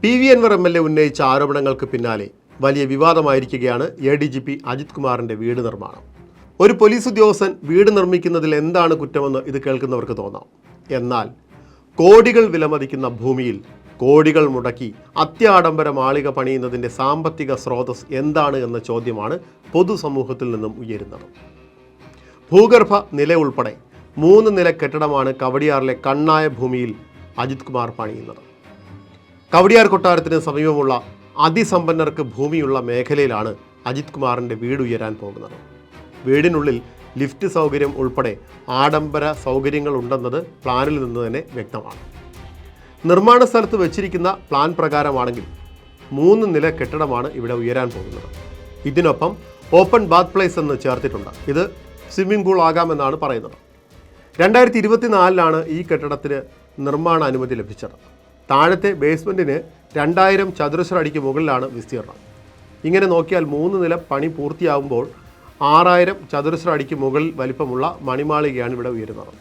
PV Anwar MLA ഉന്നയിച്ച ആരോപണങ്ങൾക്ക് പിന്നാലെ വലിയ വിവാദമായിരിക്കുകയാണ് ADGP അജിത് കുമാറിന്റെ വീട് നിർമ്മാണം. ഒരു പോലീസ് ഉദ്യോഗസ്ഥൻ വീട് നിർമ്മിക്കുന്നതിൽ എന്താണ് കുറ്റമെന്ന് ഇത് കേൾക്കുന്നവർക്ക് തോന്നാം. എന്നാൽ കോടികൾ വിലമതിക്കുന്ന ഭൂമിയിൽ കോടികൾ മുടക്കി അത്യാഡംബര മാളിക പണിയുന്നതിൻ്റെ സാമ്പത്തിക സ്രോതസ് എന്താണ് എന്ന ചോദ്യമാണ് പൊതുസമൂഹത്തിൽ നിന്നും ഉയരുന്നത്. ഭൂഗർഭ നില ഉൾപ്പെടെ 3 നില കെട്ടിടമാണ് കവടിയാറിലെ കണ്ണായ ഭൂമിയിൽ അജിത് കുമാർ പണിയുന്നത്. കവടിയാർ കൊട്ടാരത്തിന് സമീപമുള്ള അതിസമ്പന്നർക്ക് ഭൂമിയുള്ള മേഖലയിലാണ് അജിത് കുമാറിൻ്റെ വീട് ഉയരാൻ പോകുന്നത്. വീടിനുള്ളിൽ ലിഫ്റ്റ് സൗകര്യം ഉൾപ്പെടെ ആഡംബര സൗകര്യങ്ങൾ ഉണ്ടെന്നത് പ്ലാനിൽ നിന്ന് തന്നെ വ്യക്തമാണ്. നിർമ്മാണ സ്ഥലത്ത് വെച്ചിരിക്കുന്ന പ്ലാൻ പ്രകാരമാണെങ്കിൽ 3 നില കെട്ടിടമാണ് ഇവിടെ ഉയരാൻ പോകുന്നത്. ഇതിനൊപ്പം ഓപ്പൺ ബാത്ത് പ്ലേസ് എന്ന് ചേർത്തിട്ടുണ്ട്. ഇത് സ്വിമ്മിംഗ് പൂൾ ആകാമെന്നാണ് പറയുന്നത്. 2024 ഈ കെട്ടിടത്തിന് നിർമ്മാണ അനുമതി ലഭിച്ചത്. താഴത്തെ ബേസ്മെൻറ്റിന് 2000 ചതുരശ്ര അടിക്ക് മുകളിലാണ് വിസ്തീർണം. ഇങ്ങനെ നോക്കിയാൽ 3 നില പണി പൂർത്തിയാകുമ്പോൾ 6000 ചതുരശ്ര അടിക്ക് മുകളിൽ വലിപ്പമുള്ള മണിമാളികയാണ് ഇവിടെ ഉയരുന്നത്.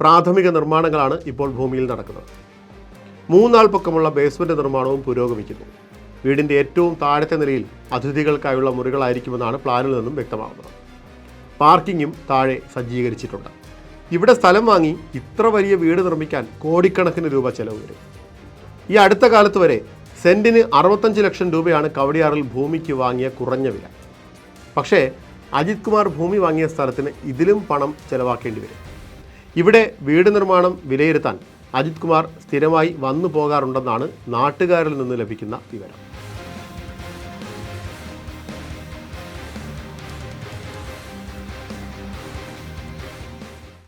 പ്രാഥമിക നിർമ്മാണങ്ങളാണ് ഇപ്പോൾ ഭൂമിയിൽ നടക്കുന്നത്. 3 ആൾ പൊക്കമുള്ള ബേസ്മെൻറ്റ് നിർമ്മാണവും പുരോഗമിക്കുന്നു. വീടിൻ്റെ ഏറ്റവും താഴത്തെ നിലയിൽ അതിഥികൾക്കായുള്ള മുറികളായിരിക്കുമെന്നാണ് പ്ലാനിൽ നിന്നും വ്യക്തമാകുന്നത്. പാർക്കിങ്ങും താഴെ സജ്ജീകരിച്ചിട്ടുണ്ട്. ഇവിടെ സ്ഥലം വാങ്ങി ഇത്ര വലിയ വീട് നിർമ്മിക്കാൻ കോടിക്കണക്കിന് രൂപ ചെലവ് വരും. ഈ അടുത്ത കാലത്ത് വരെ സെൻറ്റിന് 65 ലക്ഷം രൂപയാണ് കവടിയാറിൽ ഭൂമിക്ക് വാങ്ങിയ കുറഞ്ഞ വില. പക്ഷേ അജിത് കുമാർ ഭൂമി വാങ്ങിയ സ്ഥലത്തിന് ഇതിലും പണം ചെലവാക്കേണ്ടി വരും. ഇവിടെ വീട് നിർമ്മാണം വിലയിരുത്താൻ അജിത് കുമാർ സ്ഥിരമായി വന്നു പോകാറുണ്ടെന്നാണ് നാട്ടുകാരിൽ നിന്ന് ലഭിക്കുന്ന വിവരം.